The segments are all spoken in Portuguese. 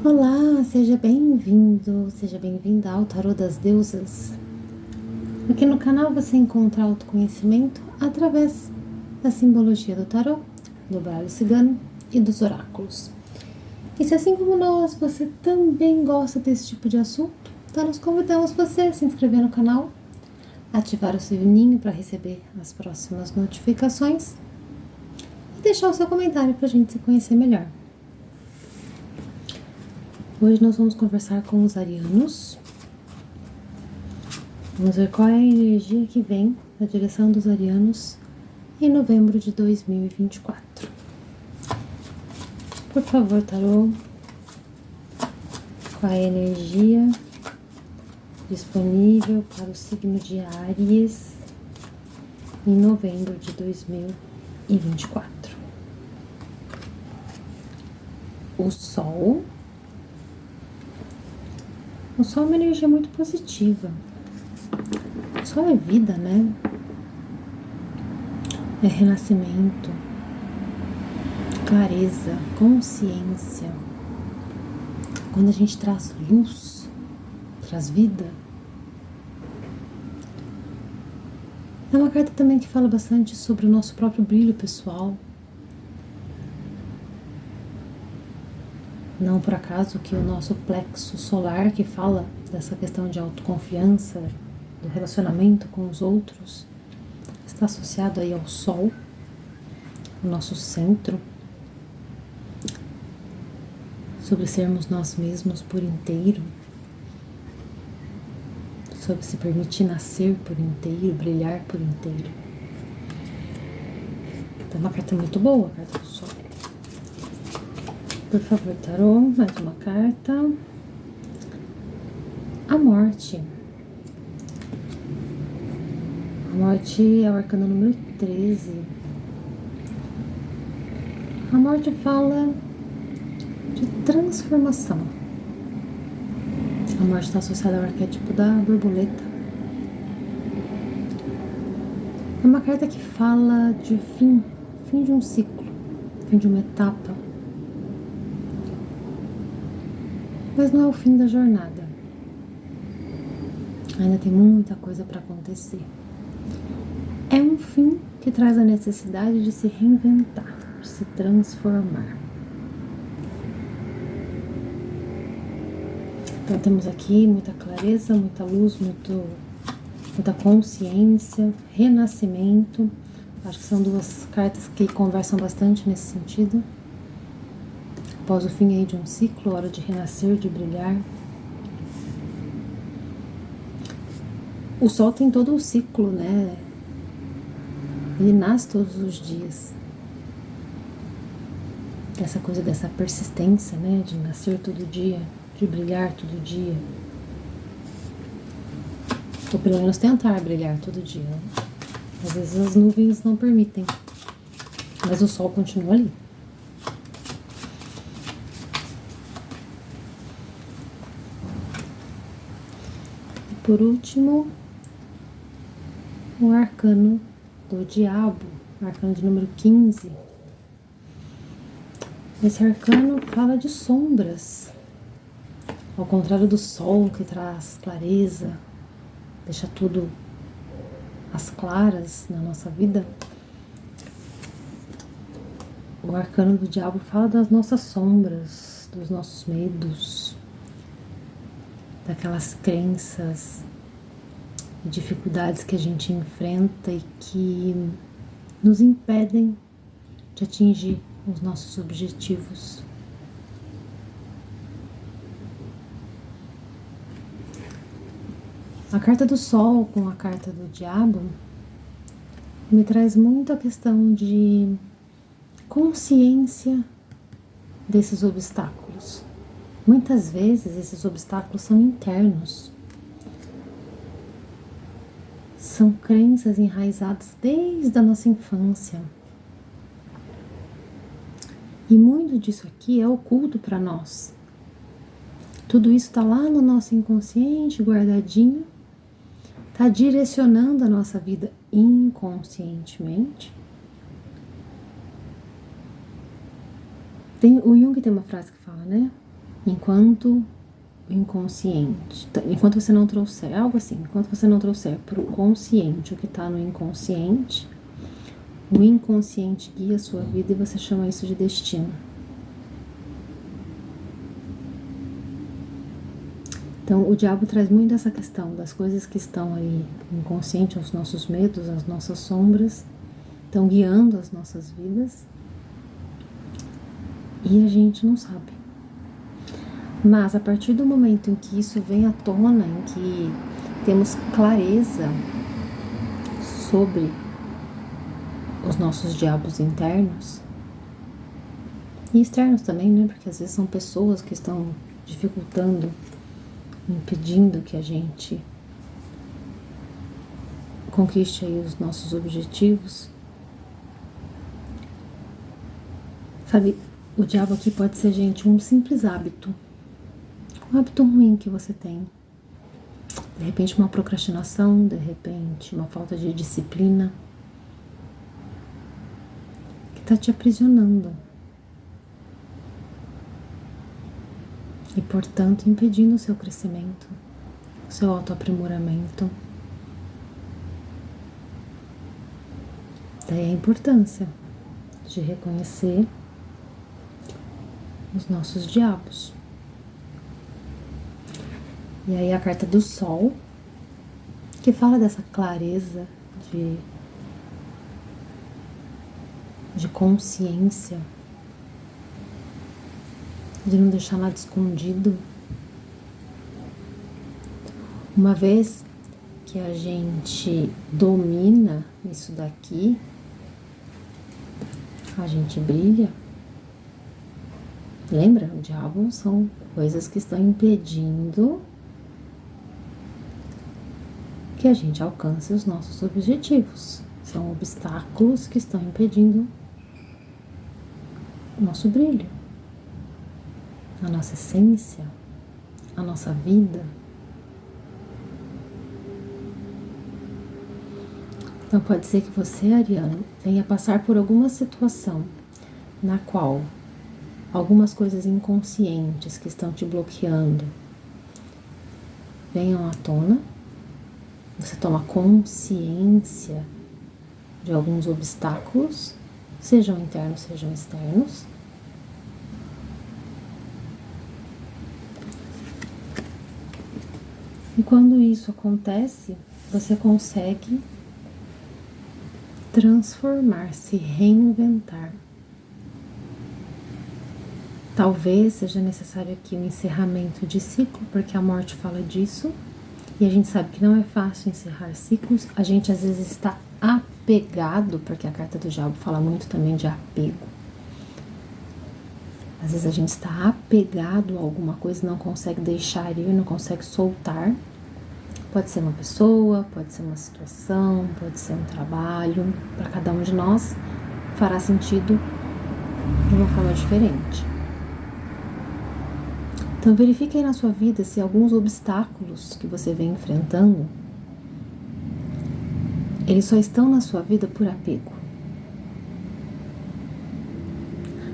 Olá, seja bem-vindo, seja bem-vinda ao Tarô das Deusas. Aqui no canal você encontra autoconhecimento através da simbologia do tarô, do baralho cigano e dos oráculos. E se assim como nós, você também gosta desse tipo de assunto, então nós convidamos você a se inscrever no canal, ativar o sininho para receber as próximas notificações e deixar o seu comentário para a gente se conhecer melhor. Hoje nós vamos conversar com os arianos. Vamos ver qual é a energia que vem na direção dos arianos em novembro de 2024. Por favor, tarô, qual é a energia disponível para o signo de Áries em novembro de 2024? O Sol. O Sol é uma energia muito positiva. O Sol é vida, né? É renascimento, clareza, consciência. Quando a gente traz luz, traz vida. É uma carta também que fala bastante sobre o nosso próprio brilho pessoal. Não por acaso que o nosso plexo solar, que fala dessa questão de autoconfiança, do relacionamento com os outros, está associado aí ao Sol, o nosso centro, sobre sermos nós mesmos por inteiro, sobre se permitir nascer por inteiro, brilhar por inteiro. Então é uma carta muito boa, a carta do Sol. Por favor, tarô, mais uma carta. A morte. A morte é o arcano número 13. A morte fala de transformação. A morte está associada ao arquétipo da borboleta. É uma carta que fala de fim de um ciclo, fim de uma etapa. Mas não é o fim da jornada. Ainda tem muita coisa para acontecer. É um fim que traz a necessidade de se reinventar, de se transformar. Então temos aqui muita clareza, muita luz, muita consciência, renascimento. Acho que são duas cartas que conversam bastante nesse sentido. Após o fim aí de um ciclo, hora de renascer, de brilhar. O Sol tem todo o ciclo, né? Ele nasce todos os dias. Essa coisa dessa persistência, né? De nascer todo dia, de brilhar todo dia. Ou pelo menos tentar brilhar todo dia, né? Às vezes as nuvens não permitem, mas o Sol continua ali. Por último, o arcano do diabo, o arcano de número 15. Esse arcano fala de sombras. Ao contrário do sol, que traz clareza, deixa tudo às claras na nossa vida, o arcano do diabo fala das nossas sombras, dos nossos medos, daquelas crenças e dificuldades que a gente enfrenta e que nos impedem de atingir os nossos objetivos. A carta do Sol com a carta do Diabo me traz muito a questão de consciência desses obstáculos. Muitas vezes esses obstáculos são internos. São crenças enraizadas desde a nossa infância. E muito disso aqui é oculto para nós. Tudo isso está lá no nosso inconsciente, guardadinho, está direcionando a nossa vida inconscientemente. O Jung tem uma frase que fala, né? enquanto o inconsciente, enquanto você não trouxer, algo assim, enquanto você não trouxer para o consciente o que está no inconsciente, o inconsciente guia a sua vida e você chama isso de destino. Então, o diabo traz muito essa questão das coisas que estão aí no inconsciente, os nossos medos, as nossas sombras, estão guiando as nossas vidas e a gente não sabe. Mas a partir do momento em que isso vem à tona, em que temos clareza sobre os nossos diabos internos e externos também, né? Porque às vezes são pessoas que estão dificultando, impedindo que a gente conquiste aí os nossos objetivos. Sabe, o diabo aqui pode ser, gente, um simples hábito. Um hábito ruim que você tem. De repente uma procrastinação, de repente uma falta de disciplina que está te aprisionando. E, portanto, impedindo o seu crescimento, o seu autoaprimoramento. Daí a importância de reconhecer os nossos diabos. E aí a carta do Sol, que fala dessa clareza de consciência, de não deixar nada escondido. Uma vez que a gente domina isso daqui, a gente brilha. Lembra? O diabo são coisas que estão impedindo que a gente alcance os nossos objetivos. São obstáculos que estão impedindo o nosso brilho, a nossa essência, a nossa vida. Então pode ser que você, Ariana, venha passar por alguma situação na qual algumas coisas inconscientes que estão te bloqueando venham à tona. Você toma consciência de alguns obstáculos, sejam internos, sejam externos. E quando isso acontece, você consegue transformar, se reinventar. Talvez seja necessário aqui um encerramento de ciclo, porque a morte fala disso. E a gente sabe que não é fácil encerrar ciclos. A gente às vezes está apegado, porque a carta do diabo fala muito também de apego. Às vezes a gente está apegado a alguma coisa, não consegue deixar ir, não consegue soltar. Pode ser uma pessoa, pode ser uma situação, pode ser um trabalho. Para cada um de nós fará sentido de uma forma diferente. Então verifique aí na sua vida se alguns obstáculos que você vem enfrentando, eles só estão na sua vida por apego.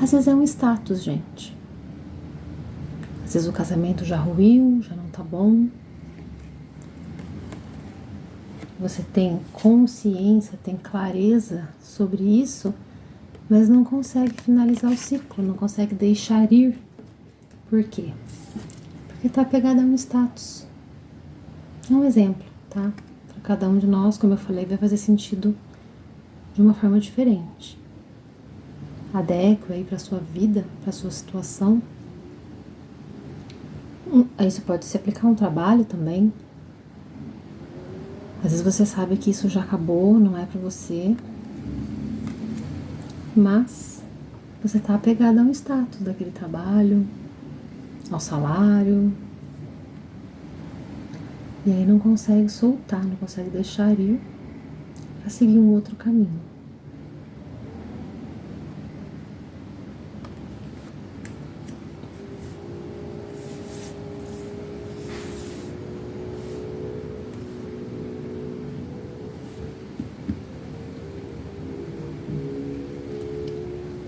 Às vezes é um status, gente. Às vezes o casamento já ruiu, já não tá bom. Você tem consciência, tem clareza sobre isso, mas não consegue finalizar o ciclo, não consegue deixar ir. Por quê? Porque está apegado a um status. É um exemplo, tá? Para cada um de nós, como eu falei, vai fazer sentido de uma forma diferente. Adequa aí para sua vida, para sua situação. Isso pode se aplicar a um trabalho também. Às vezes você sabe que isso já acabou, não é para você, mas você está apegado a um status daquele trabalho, ao salário, e aí não consegue soltar, não consegue deixar ir para seguir um outro caminho.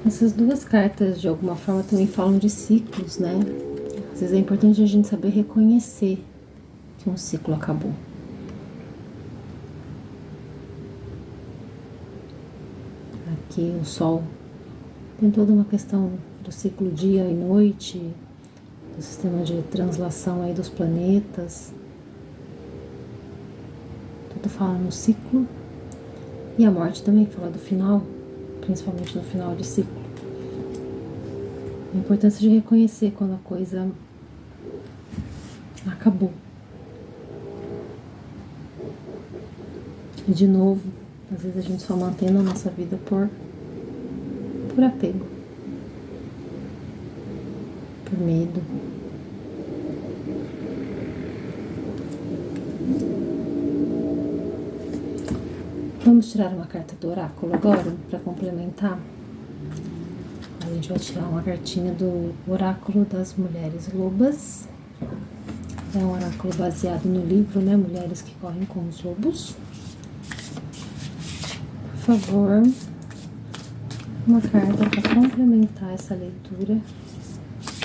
Essas duas cartas, de alguma forma, também falam de ciclos, né? Às vezes é importante a gente saber reconhecer que um ciclo acabou. Aqui o Sol tem toda uma questão do ciclo dia e noite, do sistema de translação aí dos planetas. Tudo fala no ciclo. E a morte também fala do final, principalmente no final de ciclo. A importância de reconhecer quando a coisa acabou. E de novo, às vezes a gente só mantém a nossa vida por apego, por medo. Vamos tirar uma carta do oráculo agora, para complementar. A gente vai tirar uma cartinha do oráculo das mulheres lobas. É um oráculo baseado no livro, né? Mulheres que correm com os lobos. Por favor, uma carta para complementar essa leitura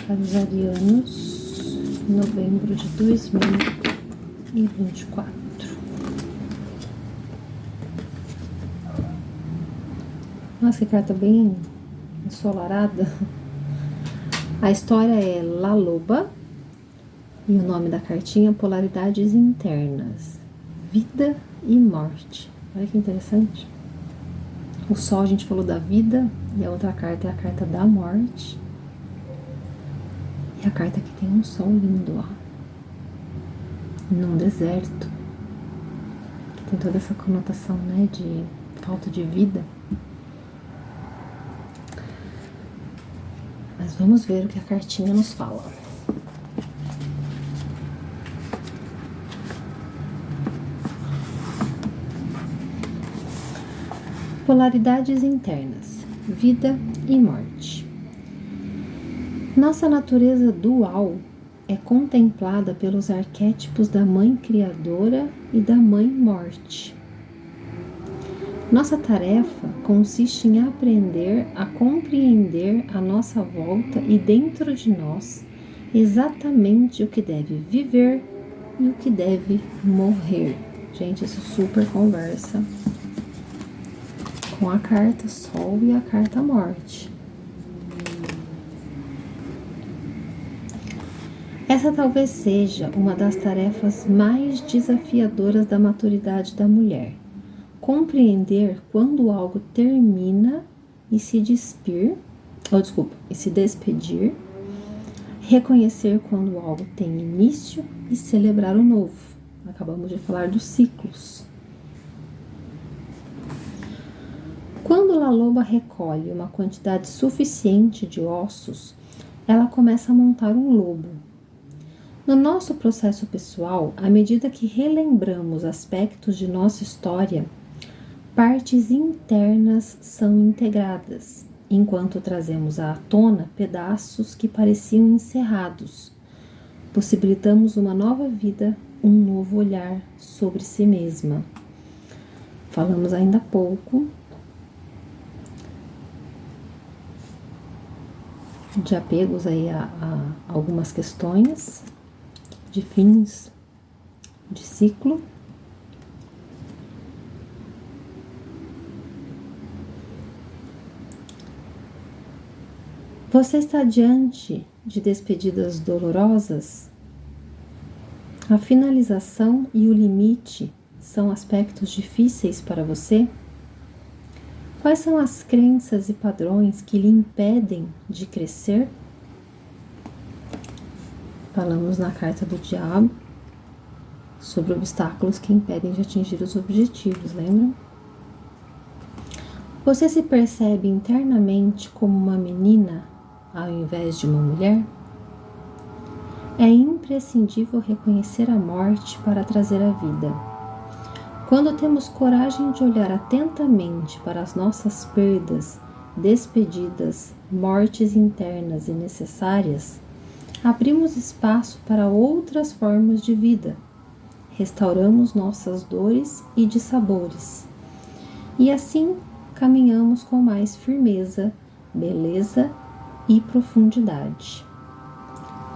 para os arianos, em novembro de 2024. Nossa, que carta bem ensolarada. A história é La Loba e o nome da cartinha Polaridades Internas, Vida e Morte. Olha que interessante. O Sol a gente falou da vida e a outra carta é a carta da morte. E a carta que tem um sol lindo, ó, num deserto, que tem toda essa conotação, né, de falta de vida. Mas vamos ver o que a cartinha nos fala. Polaridades internas, vida e morte. Nossa natureza dual é contemplada pelos arquétipos da Mãe Criadora e da Mãe Morte. Nossa tarefa consiste em aprender a compreender à nossa volta e dentro de nós exatamente o que deve viver e o que deve morrer. Gente, isso super conversa com a carta Sol e a carta Morte. Essa talvez seja uma das tarefas mais desafiadoras da maturidade da mulher. Compreender quando algo termina e se despedir, reconhecer quando algo tem início e celebrar o novo. Acabamos de falar dos ciclos. Quando a loba recolhe uma quantidade suficiente de ossos, ela começa a montar um lobo. No nosso processo pessoal, à medida que relembramos aspectos de nossa história, partes internas são integradas, enquanto trazemos à tona pedaços que pareciam encerrados. Possibilitamos uma nova vida, um novo olhar sobre si mesma. Falamos ainda há pouco de apegos aí a algumas questões, de fins de ciclo. Você está diante de despedidas dolorosas? A finalização e o limite são aspectos difíceis para você? Quais são as crenças e padrões que lhe impedem de crescer? Falamos na carta do Diabo sobre obstáculos que impedem de atingir os objetivos, lembram? Você se percebe internamente como uma menina ao invés de uma mulher? É imprescindível reconhecer a morte para trazer a vida. Quando temos coragem de olhar atentamente para as nossas perdas, despedidas, mortes internas e necessárias, abrimos espaço para outras formas de vida, restauramos nossas dores e dissabores, e assim caminhamos com mais firmeza, beleza e profundidade.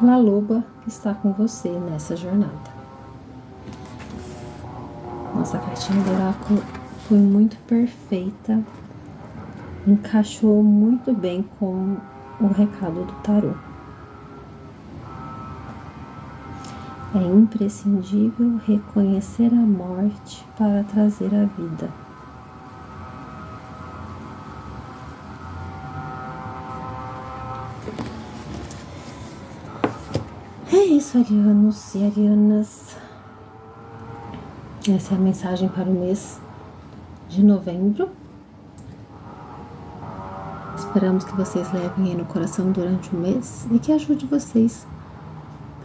La Loba está com você nessa jornada. Nossa cartinha do oráculo foi muito perfeita, encaixou muito bem com o recado do tarô. É imprescindível reconhecer a morte para trazer a vida. É isso, arianos e arianas. Essa é a mensagem para o mês de novembro. Esperamos que vocês levem aí no coração durante o mês e que ajude vocês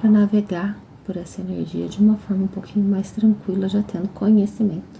para navegar por essa energia de uma forma um pouquinho mais tranquila, já tendo conhecimento.